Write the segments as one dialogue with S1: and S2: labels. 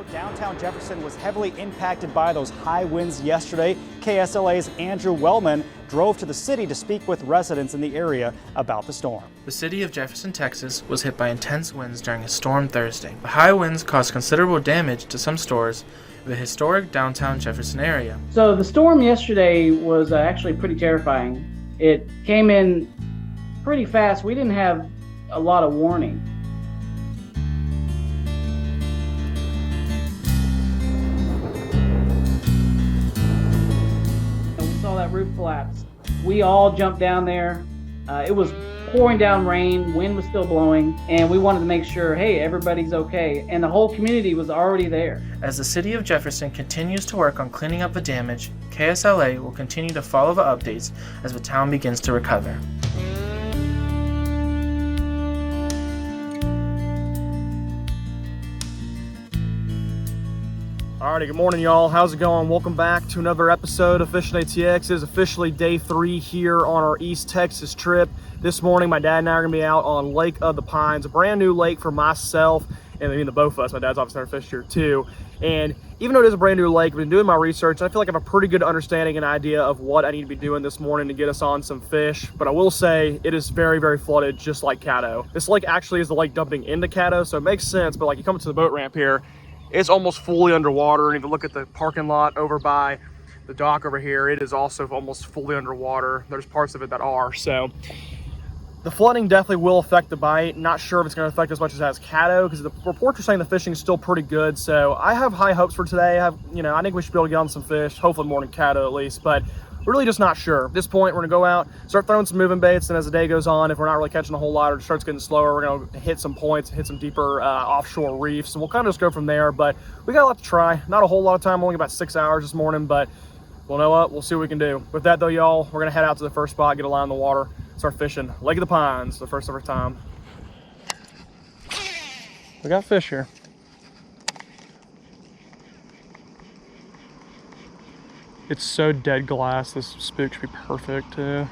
S1: Downtown Jefferson was heavily impacted by those high winds yesterday. KSLA's Andrew Wellman drove to the city to speak with residents in the area about the storm.
S2: The city of Jefferson, Texas was hit by intense winds during a storm Thursday. The high winds caused considerable damage to some stores in the historic downtown Jefferson area.
S3: So the storm yesterday was actually pretty terrifying. It came in pretty fast. We didn't have a lot of warning. That roof collapsed. We all jumped down there. It was pouring down rain, wind was still blowing, and we wanted to make sure, hey, everybody's okay. And the whole community was already there.
S2: As the city of Jefferson continues to work on cleaning up the damage, KSLA will continue to follow the updates as the town begins to recover.
S4: Alrighty, good morning y'all. How's it going? Welcome back to another episode of Fishing ATX. It is officially day 3 here on our East Texas trip. This morning my dad and I are going to be out on Lake of the Pines, a brand new lake for myself and the both of us. My dad's obviously never fished here too. And even though it is a brand new lake, I've been doing my research and I feel like I have a pretty good understanding and idea of what I need to be doing this morning to get us on some fish. But I will say it is very, very flooded, just like Caddo. This lake actually is the lake dumping into Caddo, so it makes sense. But like you come to the boat ramp here, it's almost fully underwater, and if you look at the parking lot over by the dock over here, it is also almost fully underwater. There's parts of it that are. So the flooding definitely will affect the bite. Not sure if it's going to affect as much as it has Caddo, because the reports are saying the fishing is still pretty good. So I have high hopes for today. I think we should be able to get on some fish, hopefully more than Caddo at least, but we're really just not sure. At this point, we're gonna go out, start throwing some moving baits, and as the day goes on, if we're not really catching a whole lot or it starts getting slower, we're gonna hit some points, hit some deeper offshore reefs, and we'll kind of just go from there. But we got a lot to try. Not a whole lot of time, only about 6 hours this morning, but we'll know what, we'll see what we can do. With that though, y'all, we're gonna head out to the first spot, get a line in the water, start fishing Lake of the Pines, the first ever time. We got fish here. It's so dead glass, this spook should be perfect too.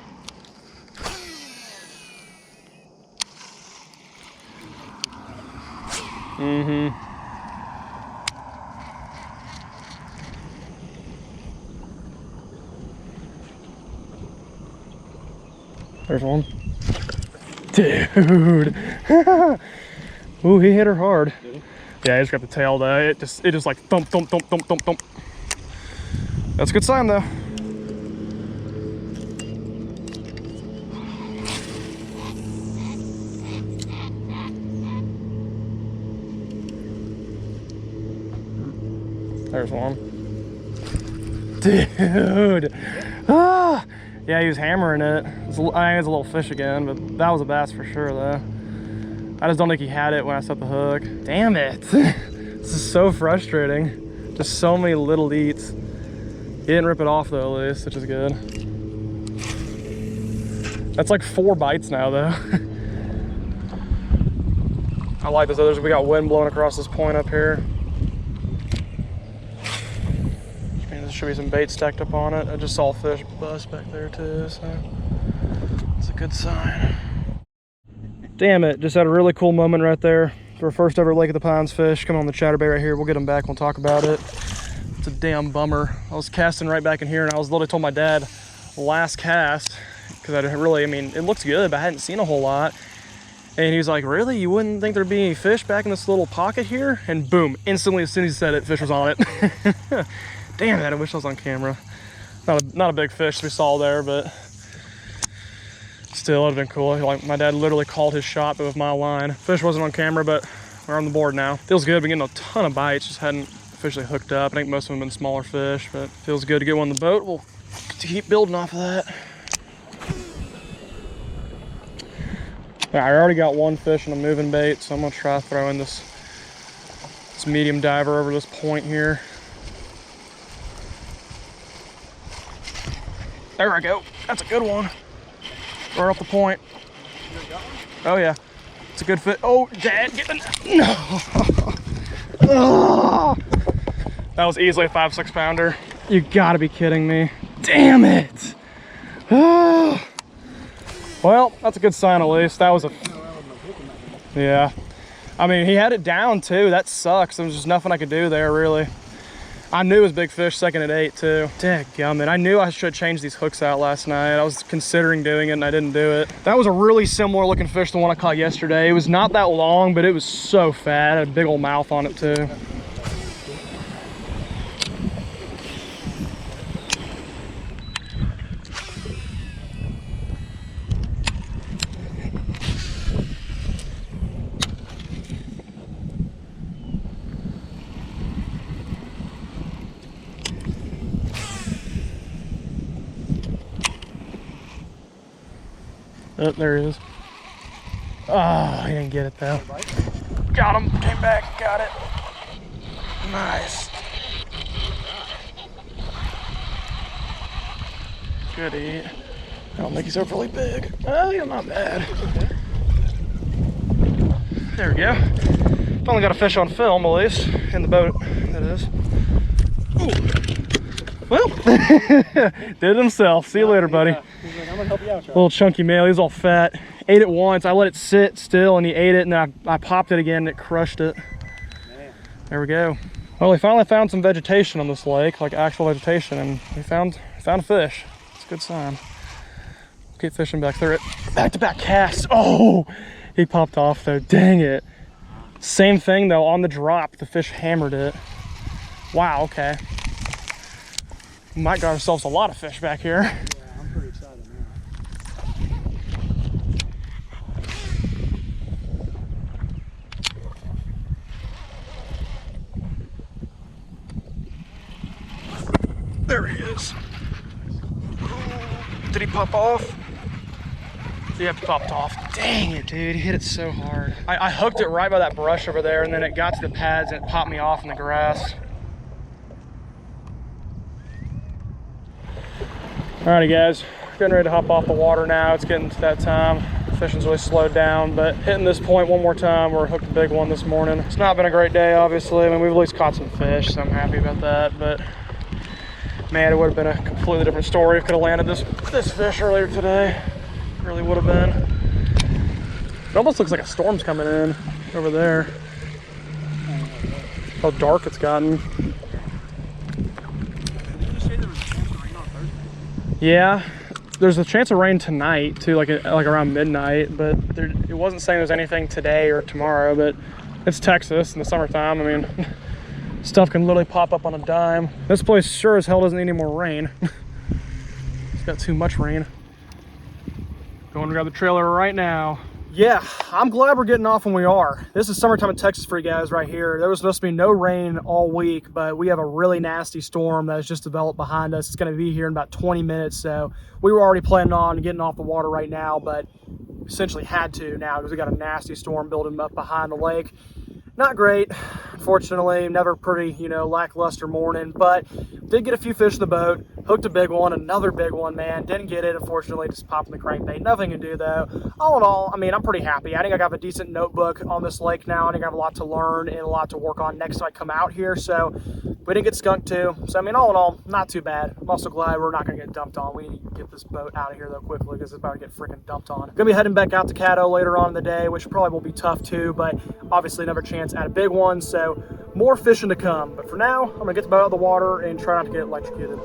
S4: There's one. Dude. Ooh, he hit her hard. Yeah, he just got the tail though. It just like thump, thump, thump, thump, thump, thump. That's a good sign though. There's one. Dude. Ah! Yeah, he was hammering it. I think it's a little fish again, but that was a bass for sure though. I just don't think he had it when I set the hook. Damn it. This is so frustrating. Just so many little eats. He didn't rip it off though, at least, which is good. That's like 4 bites now though. I like this. We got wind blowing across this point up here. Which means there should be some bait stacked up on it. I just saw a fish bust back there too, so it's a good sign. Damn it, just had a really cool moment right there. For our first ever Lake of the Pines fish coming on the chatterbait right here. We'll get them back, we'll talk about it. It's a damn bummer. I was casting right back in here and I was literally told my dad last cast, because I didn't really, it looks good, but I hadn't seen a whole lot. And he was like, really? You wouldn't think there'd be any fish back in this little pocket here? And boom, instantly as soon as he said it, fish was on it. Damn it, I wish I was on camera. Not a big fish we saw there, but still, it'd have been cool. Like, my dad literally called his shot with my line. Fish wasn't on camera, but we're on the board now. Feels good, been getting a ton of bites, just hadn't officially hooked up. I think most of them have been smaller fish, but feels good to get one on the boat. We'll keep building off of that. Yeah, I already got one fish and a moving bait, so I'm gonna try throwing this medium diver over this point here. There we go. That's a good one. Right off the point. Oh yeah, it's a good fit. Oh, Dad, get the no. Oh. That was easily a 5-6 pounder. You gotta be kidding me. Damn it. Oh. Well, that's a good sign at least. That was a, yeah. I mean, he had it down too. That sucks. There was just nothing I could do there, really. I knew it was big fish second at 8 too. Dadgummit. I knew I should change these hooks out last night. I was considering doing it and I didn't do it. That was a really similar looking fish to the one I caught yesterday. It was not that long, but it was so fat. It had a big old mouth on it too. Oh, there he is. Oh, he didn't get it though. Got him, came back, got it. Nice. Good eat. I don't think he's overly big. Oh, yeah, not bad. There we go. Finally got a fish on film, at least, in the boat, that is. Ooh. Well, did it himself. See you later, buddy.
S1: He's like, I'm gonna help you out, Charlie.
S4: Little chunky male, he's all fat. Ate it once, I let it sit still and he ate it and then I popped it again and it crushed it. Man. There we go. Well, we finally found some vegetation on this lake, like actual vegetation, and we found a fish. It's a good sign. Keep fishing back through it. Back-to-back cast. Oh, he popped off though, dang it. Same thing though, on the drop, the fish hammered it. Wow, okay. We might got ourselves a lot of fish back here.
S1: Yeah, I'm pretty excited now.
S4: There he is. Did he pop off? Yep, he popped off. Dang it, dude, he hit it so hard. I hooked it right by that brush over there and then it got to the pads and it popped me off in the grass. Alrighty guys, getting ready to hop off the water now. It's getting to that time. Fishing's really slowed down, but hitting this point one more time. We're hooked a big one this morning. It's not been a great day, obviously. I mean, we've at least caught some fish, so I'm happy about that, but man, it would have been a completely different story if I could have landed this fish earlier today. It really would have been. It almost looks like a storm's coming in over there. How dark it's gotten. Yeah, there's a chance of rain tonight too, like around midnight, but it wasn't saying there's anything today or tomorrow, but it's Texas in the summertime. I mean, stuff can literally pop up on a dime. This place sure as hell doesn't need any more rain. It's got too much rain. Going to grab the trailer right now. Yeah, I'm glad we're getting off when we are. This is summertime in Texas for you guys right here. There was supposed to be no rain all week, but we have a really nasty storm that has just developed behind us. It's going to be here in about 20 minutes, so we were already planning on getting off the water right now, but essentially had to now because we got a nasty storm building up behind the lake. Not great, unfortunately. Never pretty, lackluster morning, but did get a few fish in the boat. Hooked a big one, another big one, man. Didn't get it, unfortunately, just popping the crankbait. Nothing to do, though. All in all, I mean, I'm pretty happy. I think I got a decent notebook on this lake now. I think I have a lot to learn and a lot to work on next time I come out here, so we didn't get skunked, too. So, I mean, all in all, not too bad. I'm also glad we're not going to get dumped on. We need to get this boat out of here, though, quickly, because it's about to get freaking dumped on. Gonna be heading back out to Caddo later on in the day, which probably will be tough, too, but obviously another chance at a big one, so more fishing to come. But for now, I'm gonna get the boat out of the water and try not to get electrocuted.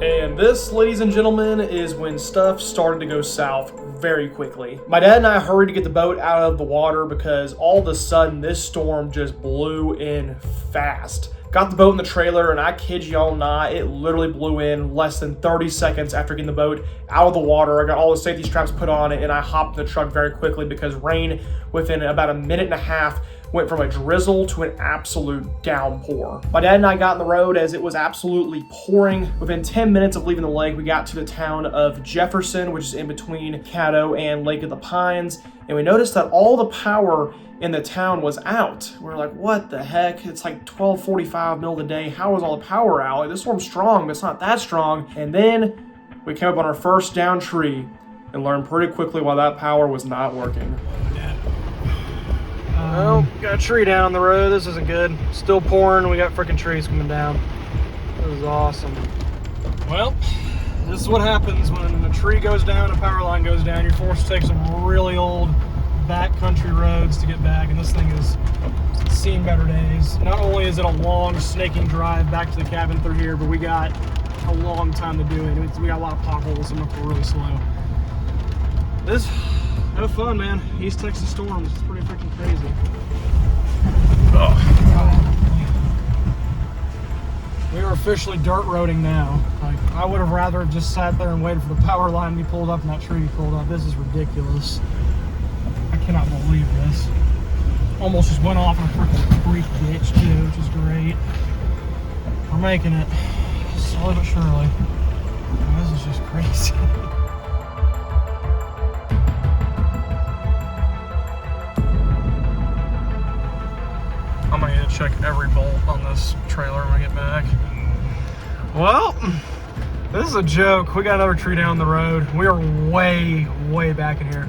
S4: And this, ladies and gentlemen, is when stuff started to go south very quickly. My dad and I hurried to get the boat out of the water because all of a sudden this storm just blew in fast. Got the boat in the trailer, and I kid y'all not, it literally blew in less than 30 seconds after getting the boat out of the water. I got all the safety straps put on it, and I hopped in the truck very quickly because rain within about a minute and a half went from a drizzle to an absolute downpour. My dad and I got on the road as it was absolutely pouring. Within 10 minutes of leaving the lake, we got to the town of Jefferson, which is in between Caddo and Lake of the Pines, and we noticed that all the power in the town was out. We're like, what the heck? It's like 12:45 middle of the day. How is all the power out? Like, this storm's strong, but it's not that strong. And then we came up on our first down tree and learned pretty quickly why that power was not working. Well, got a tree down on the road. This isn't good. Still pouring. We got freaking trees coming down. This is awesome. Well, this is what happens when a tree goes down, a power line goes down. You're forced to take some really old back country roads to get back, and this thing is seen better days. Not only is it a long snaking drive back to the cabin through here, but we got a long time to do it. We got a lot of potholes, and we're really slow. This, have fun, man. East Texas storms, it's pretty freaking crazy. We are officially dirt roading now. Like, I would have rather just sat there and waited for the power line to be pulled up and that tree pulled up. This is ridiculous. I cannot believe this. Almost just went off in a freaking creek ditch too, which is great. We're making it slowly but surely. This is just crazy. I'm gonna need to check every bolt on this trailer when I get back. Well, this is a joke. We got another tree down the road. We are way, way back in here.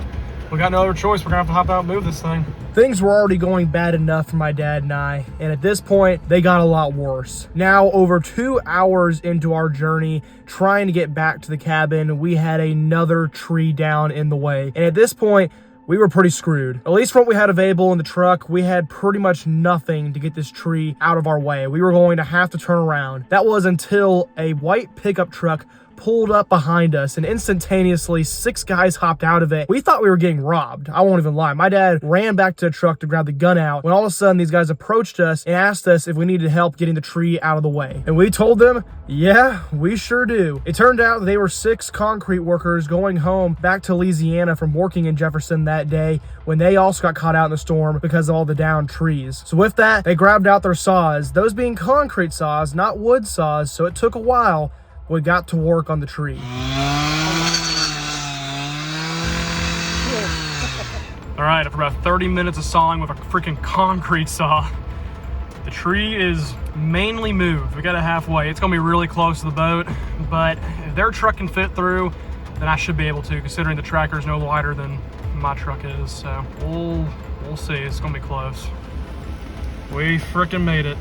S4: We got no other choice. We're gonna have to hop out and move this thing. Things were already going bad enough for my dad and I, and at this point, they got a lot worse. Now, over 2 hours into our journey, trying to get back to the cabin, we had another tree down in the way. And at this point, we were pretty screwed. At least from what we had available in the truck, we had pretty much nothing to get this tree out of our way. We were going to have to turn around. That was until a white pickup truck pulled up behind us, and instantaneously 6 guys hopped out of it. We thought we were getting robbed. I won't even lie. My dad ran back to the truck to grab the gun out when all of a sudden these guys approached us and asked us if we needed help getting the tree out of the way. And we told them, yeah, we sure do. It turned out they were 6 concrete workers going home back to Louisiana from working in Jefferson that day when they also got caught out in the storm because of all the downed trees. So with that, they grabbed out their saws, those being concrete saws, not wood saws, so it took a while. We got to work on the tree. All right, after about 30 minutes of sawing with a freaking concrete saw, the tree is mainly moved. We got it halfway. It's gonna be really close to the boat, but if their truck can fit through, then I should be able to, considering the tractor is no wider than my truck is. So we'll see. It's gonna be close. We freaking made it.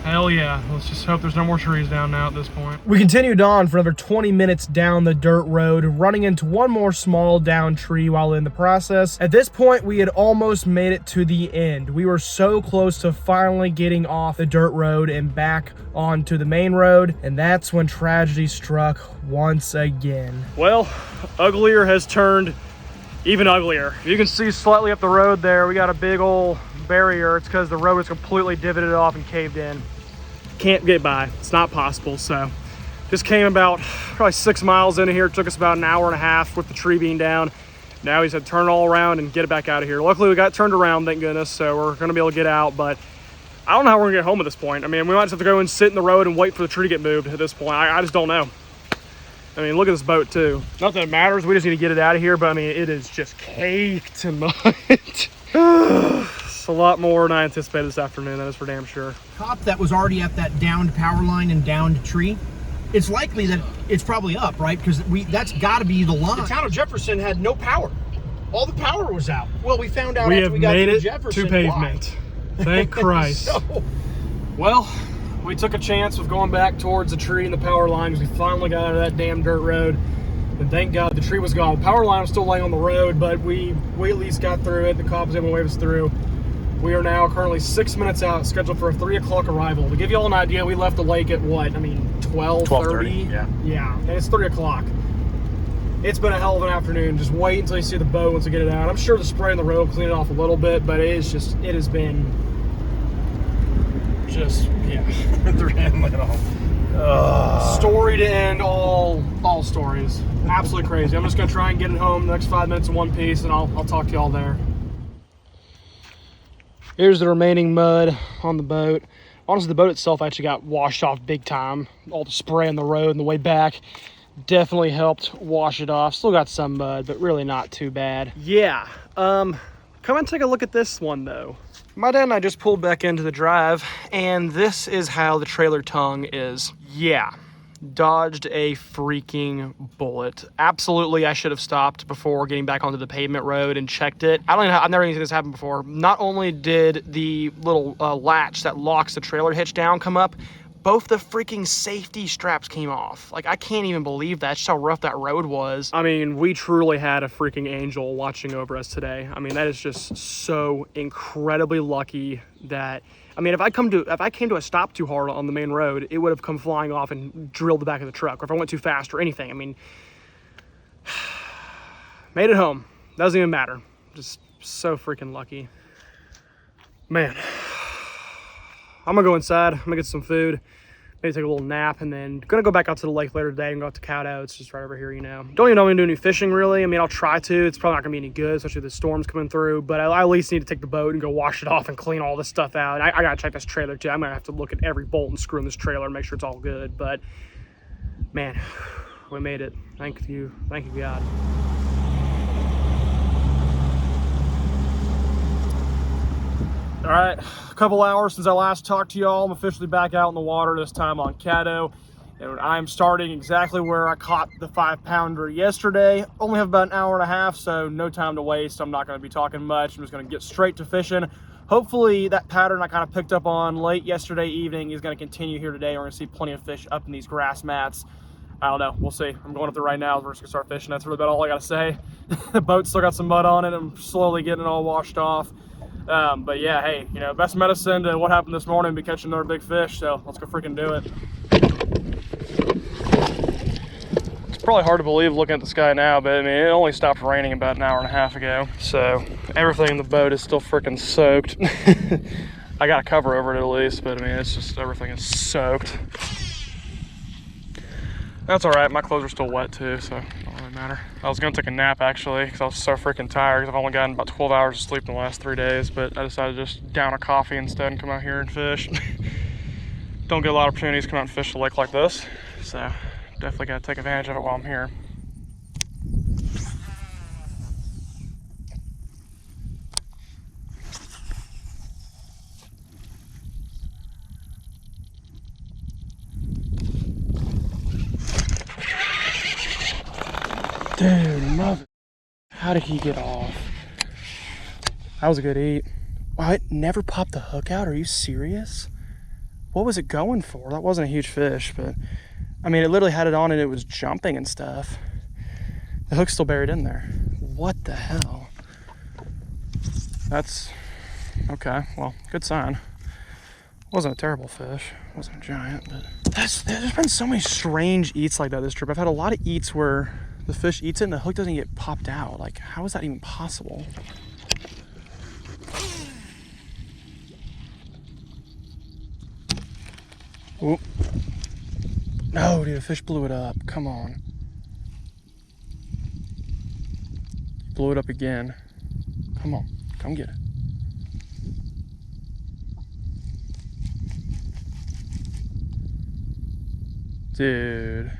S4: Hell yeah. Let's just hope there's no more trees down now at this point. We continued on for another 20 minutes down the dirt road, running into one more small down tree while in the process. At this point, we had almost made it to the end. We were so close to finally getting off the dirt road and back onto the main road, and that's when tragedy struck once again. Well, uglier has turned even uglier. You can see slightly up the road there, we got a big old barrier. It's because the road was completely divoted off and caved in. Can't get by, it's not possible. So just came about probably 6 miles into here. It took us about an hour and a half with the tree being down. Now he said turn it all around and get it back out of here. Luckily we got turned around, thank goodness, so we're gonna be able to get out, but I don't know how we're gonna get home at this point. I mean, we might just have to go and sit in the road and wait for the tree to get moved at this point. I just don't know. I mean, look at this boat too. Not that it matters, we just need to get it out of here, but I mean, it is just caked in mud. It's a lot more than I anticipated this afternoon, that is for damn sure.
S5: Cop that was already at that downed power line and downed tree, it's likely that it's probably up, right? Because that's got to be the line. The town of Jefferson had no power. All the power was out. Well, we found out after we got to Jefferson.
S4: To pavement. Why. Thank Christ.
S5: So,
S4: well, we took a chance of going back towards the tree and the power line because we finally got out of that damn dirt road. And thank God the tree was gone. The power line was still laying on the road, but we at least got through it. The cop was able to wave us through. We are now currently 6 minutes out, scheduled for a 3 o'clock arrival. To give you all an idea, we left the lake at what? I mean, 12:30?
S6: Yeah.
S4: Yeah, and it's 3 o'clock. It's been a hell of an afternoon. Just wait until you see the boat once we get it out. I'm sure the spray on the road will clean it off a little bit, but it has been just, yeah.
S6: Look at all.
S4: Story to end all stories. Absolutely crazy. I'm just gonna try and get it home the next 5 minutes in one piece, and I'll talk to y'all there. Here's the remaining mud on the boat. Honestly, the boat itself actually got washed off big time. All the spray on the road and the way back definitely helped wash it off. Still got some mud, but really not too bad. Yeah, come and take a look at this one though. My dad and I just pulled back into the drive, and this is how the trailer tongue is. Yeah, dodged a freaking bullet. Absolutely, I should have stopped before getting back onto the pavement road and checked it. I've never seen this happen before. Not only did the little latch that locks the trailer hitch down come up, both the freaking safety straps came off. Like, I can't even believe that. That's just how rough that road was. I mean, we truly had a freaking angel watching over us today. I mean, that is just so incredibly lucky that, I mean, if I came to a stop too hard on the main road, it would have come flying off and drilled the back of the truck, or if I went too fast or anything. I mean, made it home. Doesn't even matter. Just so freaking lucky. Man, I'm gonna go inside. I'm gonna get some food, maybe take a little nap, and then gonna go back out to the lake later today and go out to Cowdo. It's just right over here, you know. Don't even know I'm gonna do any fishing, really. I mean, I'll try to. It's probably not gonna be any good, especially with the storms coming through, but I at least need to take the boat and go wash it off and clean all this stuff out. I gotta check this trailer, too. I'm gonna have to look at every bolt and screw in this trailer and make sure it's all good, but man, we made it. Thank you, God. All right, a couple hours since I last talked to y'all. I'm officially back out in the water, this time on Caddo. And I'm starting exactly where I caught the 5-pounder yesterday. Only have about an hour and a half, so no time to waste. I'm not gonna be talking much. I'm just gonna get straight to fishing. Hopefully that pattern I kind of picked up on late yesterday evening is gonna continue here today. We're gonna see plenty of fish up in these grass mats. I don't know, we'll see. I'm going up there right now. We're just gonna start fishing. That's really about all I gotta say. The boat's still got some mud on it. I'm slowly getting it all washed off. But yeah, hey, you know, best medicine to what happened this morning be catching another big fish, so let's go freaking do it. It's probably hard to believe looking at the sky now, but I mean, it only stopped raining about an hour and a half ago, so everything in the boat is still freaking soaked. I got a cover over it at least, but I mean, it's just, everything is soaked. That's all right, my clothes are still wet too, so it don't really matter. I was gonna take a nap actually, because I was so freaking tired, because I've only gotten about 12 hours of sleep in the last 3 days, but I decided to just down a coffee instead and come out here and fish. Don't get a lot of opportunities to come out and fish a lake like this, so definitely gotta take advantage of it while I'm here. Dude, mother, how did he get off? That was a good eat. Wow, it never popped the hook out. Are you serious? What was it going for? That wasn't a huge fish, but I mean, it literally had it on and it was jumping and stuff. The hook's still buried in there. What the hell? That's okay. Well, good sign. Wasn't a terrible fish. Wasn't a giant, but there's been so many strange eats like that this trip. I've had a lot of eats where the fish eats it and the hook doesn't get popped out. Like, how is that even possible? Oop. No, dude, the fish blew it up. Come on. Blew it up again. Come on, come get it. Dude.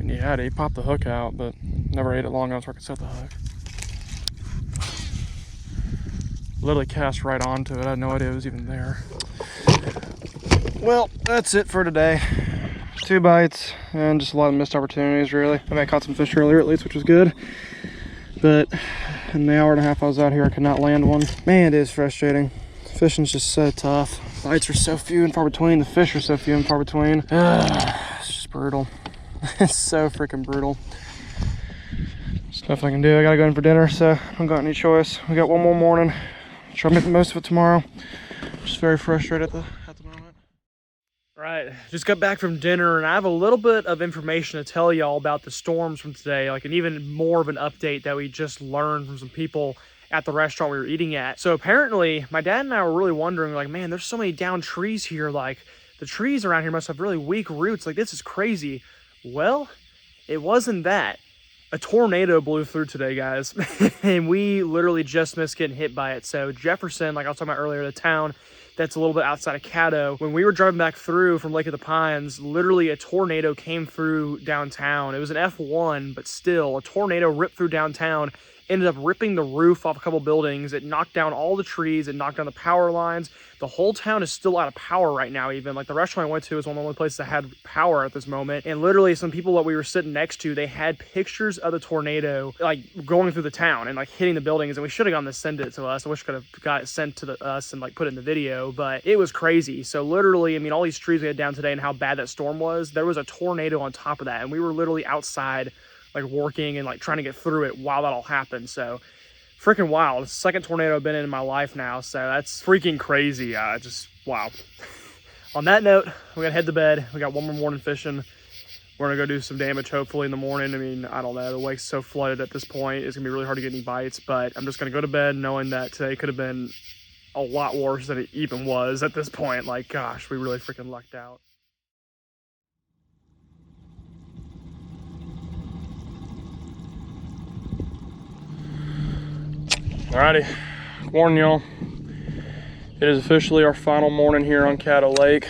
S4: Yeah, he popped the hook out, but never ate it long enough so I could set the hook. Literally cast right onto it. I had no idea it was even there. Well, that's it for today. 2 bites and just a lot of missed opportunities, really. I mean, I caught some fish earlier at least, which was good. But in the hour and a half I was out here, I could not land one. Man, it is frustrating. Fishing's just so tough. Bites are so few and far between. The fish are so few and far between. It's just brutal. It's so freaking brutal. There's nothing I can do. I gotta go in for dinner, so I don't got any choice. We got one more morning. Try to make the most of it tomorrow. Just very frustrated at the moment. Right, just got back from dinner, and I have a little bit of information to tell y'all about the storms from today, like, and even more of an update that we just learned from some people at the restaurant we were eating at. So apparently, my dad and I were really wondering, like, man, there's so many downed trees here. Like, the trees around here must have really weak roots. Like, this is crazy. Well, it wasn't that. A tornado blew through today, guys, and we literally just missed getting hit by it. So Jefferson, like I was talking about earlier, the town that's a little bit outside of Caddo. When we were driving back through from Lake of the Pines, literally a tornado came through downtown. It was an F1, but still, a tornado ripped through downtown, ended up ripping the roof off a couple buildings. It knocked down all the trees, it knocked down the power lines. The whole town is still out of power right now even. Like the restaurant I went to is one of the only places that had power at this moment. And literally some people that we were sitting next to, they had pictures of the tornado like going through the town and like hitting the buildings. And we should have gotten to send it to us. I wish I could have got it sent to us and like put it in the video, but it was crazy. So literally, I mean, all these trees we had down today and how bad that storm was, there was a tornado on top of that. And we were literally outside like working and like trying to get through it while that all happened. So freaking wild. It's the second tornado I've been in my life now, so that's freaking crazy. Just wow. On that note, we gotta head to bed. We got one more morning fishing. We're gonna go do some damage hopefully in the morning. I mean, I don't know, the lake's so flooded at this point, it's gonna be really hard to get any bites, but I'm just gonna go to bed knowing that today could have been a lot worse than it even was at this point. Like, gosh, we really freaking lucked out. Alrighty, warning y'all, it is officially our final morning here on Caddo Lake.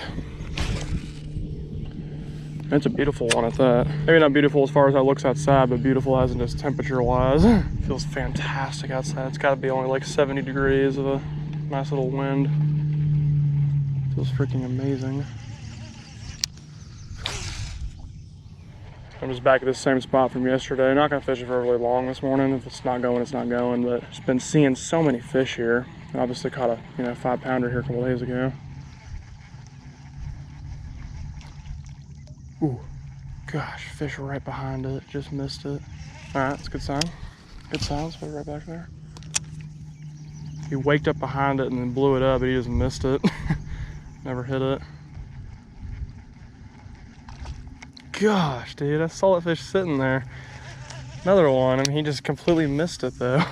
S4: It's a beautiful one at that. Maybe not beautiful as far as how it looks outside, but beautiful as in just temperature wise. Feels fantastic outside. It's gotta be only like 70 degrees of a nice little wind. Feels freaking amazing. I'm just back at the same spot from yesterday. Not gonna fish it for really long this morning. If it's not going, it's not going, but just been seeing so many fish here. Obviously caught a 5-pounder here a couple days ago. Ooh, gosh, fish right behind it, just missed it. All right, that's a good sign. Good sign, let's put it right back there. He waked up behind it and then blew it up, but he just missed it. Never hit it. Gosh, dude, I saw that fish sitting there. Another one, I mean, he just completely missed it though.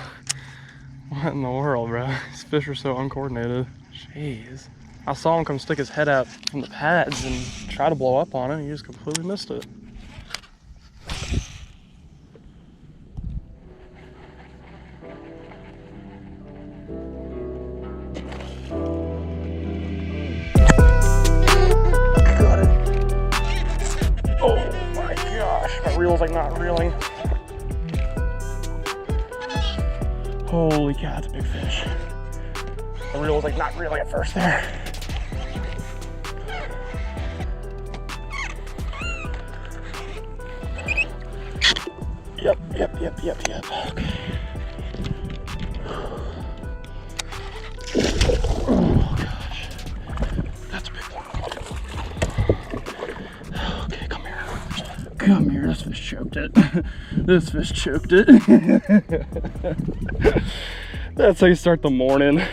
S4: What in the world, bro? These fish are so uncoordinated. Jeez. I saw him come stick his head out from the pads and try to blow up on it, and he just completely missed it. Reel's like not reeling. Holy cow, that's a big fish. The reel was like not reeling at first there. Yep. Okay. Oh gosh, that's a big one. Okay, come here. Come here, this fish choked it. This fish choked it. That's how you start the morning.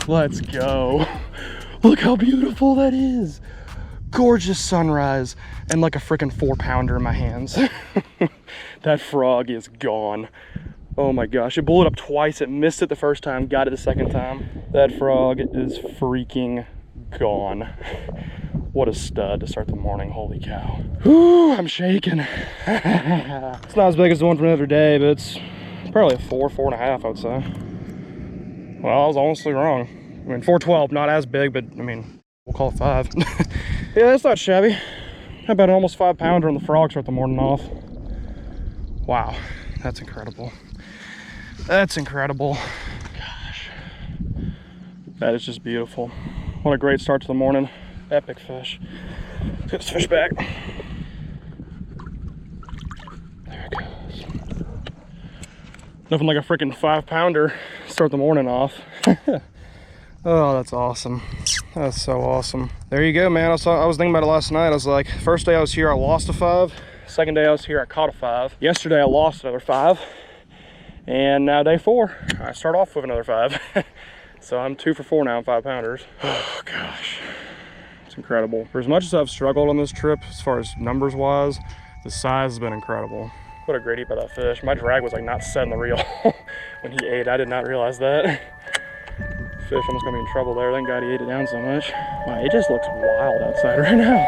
S4: Let's go. Look how beautiful that is. Gorgeous sunrise and like a freaking 4-pounder in my hands. That frog is gone. Oh my gosh, it blew it up twice. It missed it the first time, got it the second time. That frog is freaking gone. What a stud to start the morning, holy cow. Whew, I'm shaking. It's not as big as the one from the other day, but it's probably a 4.5, I would say. Well, I was honestly wrong. I mean, 4.12, not as big, but I mean, we'll call it 5. Yeah, that's not shabby. How about an almost 5-pounder on the frog start the morning off? Wow, that's incredible. That's incredible. Gosh, that is just beautiful. What a great start to the morning. Epic fish. Let's get this fish back. There it goes. Nothing like a freaking 5-pounder. Start the morning off. Oh, that's awesome. That's so awesome. There you go, man. I was thinking about it last night. I was like, first day I was here, I lost a 5. Second day I was here, I caught a 5. Yesterday I lost another 5. And now day 4, I start off with another 5. So I'm 2 for 4 now on 5-pounders. Oh gosh. It's incredible. For as much as I've struggled on this trip, as far as numbers wise, the size has been incredible. What a great eat by that fish. My drag was like not set in the reel when he ate. I did not realize that. Fish almost gonna be in trouble there. Thank God he ate it down so much. Wow, it just looks wild outside right now.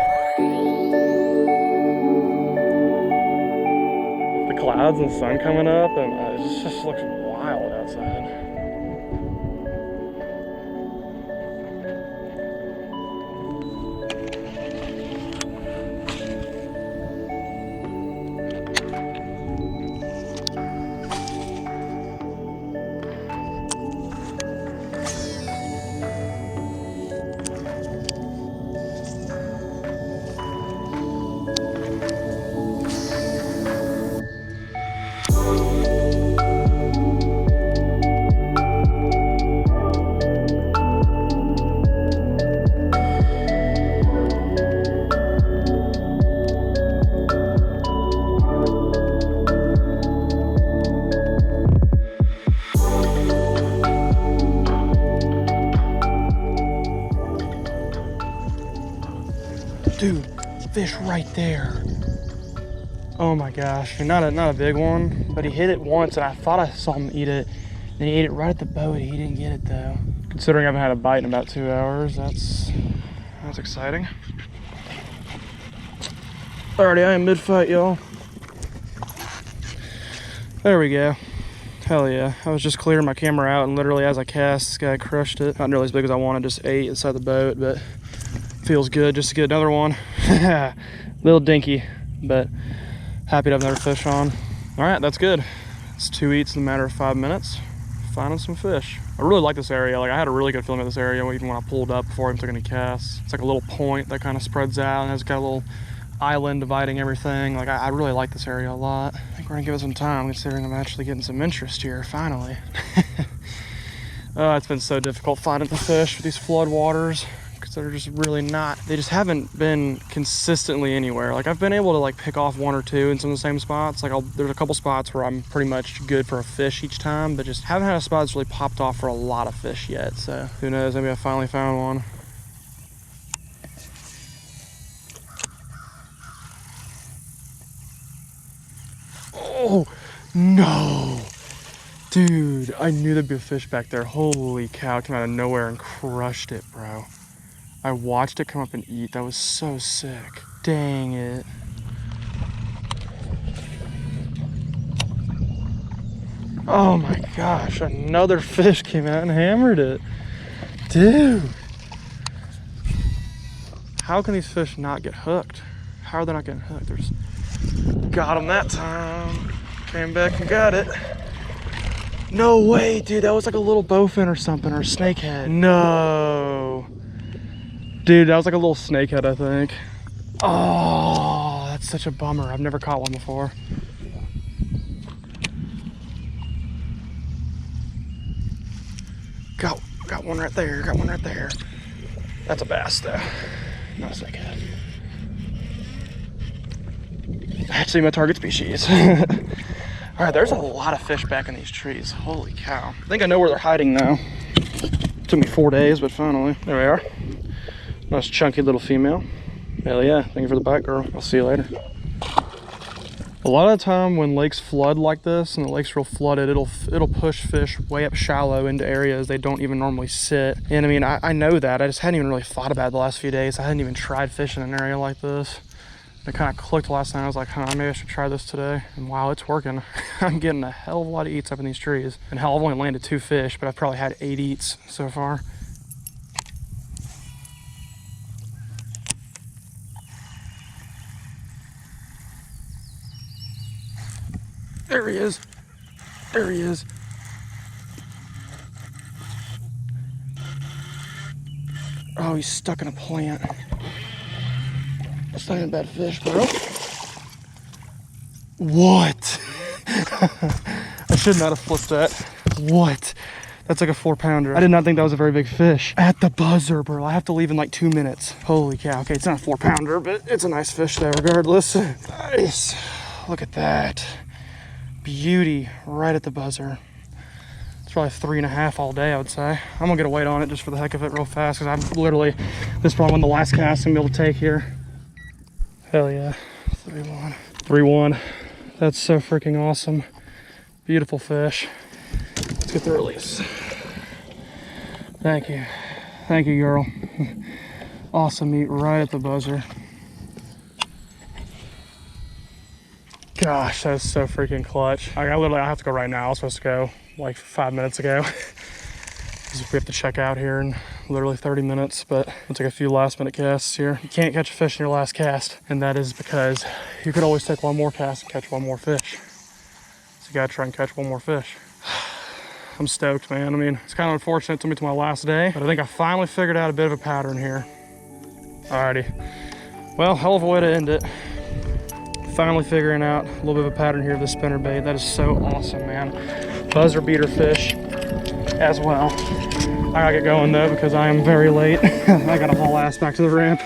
S4: The clouds and the sun coming up, and it just looks wild outside. fish right there. Oh my gosh, not a big one, but he hit it once and I thought I saw him eat it. And he ate it right at the boat. He didn't get it though. Considering I haven't had a bite in about 2 hours, that's exciting. Alrighty, I am mid-fight, y'all. There we go. Hell yeah. I was just clearing my camera out and literally as I cast, this guy crushed it. Not nearly as big as I wanted, just 8 inside the boat, but feels good just to get another one. Little dinky, but happy to have another fish on. All right, that's good. It's 2 eats in a matter of 5 minutes. Finding some fish. I really like this area. Like I had a really good feeling about this area even when I pulled up before I even took any casts. It's like a little point that kind of spreads out and has got a little island dividing everything. Like I really like this area a lot. I think we're gonna give it some time considering I'm actually getting some interest here finally. It's been so difficult finding the fish with these flood waters because they're just really not, they just haven't been consistently anywhere. Like I've been able to like pick off 1 or 2 in some of the same spots. Like there's a couple spots where I'm pretty much good for a fish each time, but just haven't had a spot that's really popped off for a lot of fish yet. So who knows, maybe I finally found one. Oh no, dude, I knew there'd be a fish back there. Holy cow, it came out of nowhere and crushed it, bro. I watched it come up and eat. That was so sick. Dang it. Oh my gosh, another fish came out and hammered it. Dude. How can these fish not get hooked? How are they not getting hooked? They're just... Got him that time. Came back and got it. No way, dude. That was like a little bowfin or something, or a snakehead. No. Dude, that was like a little snakehead, I think. Oh, that's such a bummer. I've never caught one before. Got one right there. Got one right there. That's a bass, though. Not a snakehead. Actually, my target species. All right, there's a lot of fish back in these trees. Holy cow. I think I know where they're hiding now. Took me 4 days, but finally. There we are. Nice chunky little female. Hell yeah, thank you for the bite, girl. I'll see you later. A lot of the time when lakes flood like this and the lake's real flooded, it'll push fish way up shallow into areas they don't even normally sit. And I mean, I know that. I just hadn't even really thought about it the last few days. I hadn't even tried fishing in an area like this. It kind of clicked last night. I was like, huh, maybe I should try this today. And wow, it's working. I'm getting a hell of a lot of eats up in these trees. And hell, I've only landed 2 fish, but I've probably had 8 eats so far. There he is. There he is. Oh, he's stuck in a plant. That's not even a bad fish, bro. What? I should not have flipped that. What? That's like a 4-pounder. I did not think that was a very big fish. At the buzzer, bro. I have to leave in like 2 minutes. Holy cow. Okay, it's not a 4-pounder, but it's a nice fish there regardless. Nice. Look at that. Beauty right at the buzzer. It's probably 3.5 all day, I would say. I'm gonna get a weight on it just for the heck of it real fast because I'm literally, this is probably one of the last casts I'm gonna be able to take here. Hell yeah. 3-1. 3-1. That's so freaking awesome. Beautiful fish. Let's get the release. Thank you. Thank you, girl. Awesome meat right at the buzzer. Gosh, that is so freaking clutch. I have to go right now. I was supposed to go like 5 minutes ago. We have to check out here in literally 30 minutes, but we'll take a few last minute casts here. You can't catch a fish in your last cast, and that is because you could always take one more cast and catch one more fish. So you gotta try and catch one more fish. I'm stoked, man. I mean, it's kind of unfortunate to me to my last day, but I think I finally figured out a bit of a pattern here. Alrighty. Well, hell of a way to end it. Finally figuring out a little bit of a pattern here of the spinnerbait. That is so awesome, man. Buzzer beater fish as well. I gotta get going though because I am very late. I gotta haul ass back to the ramp.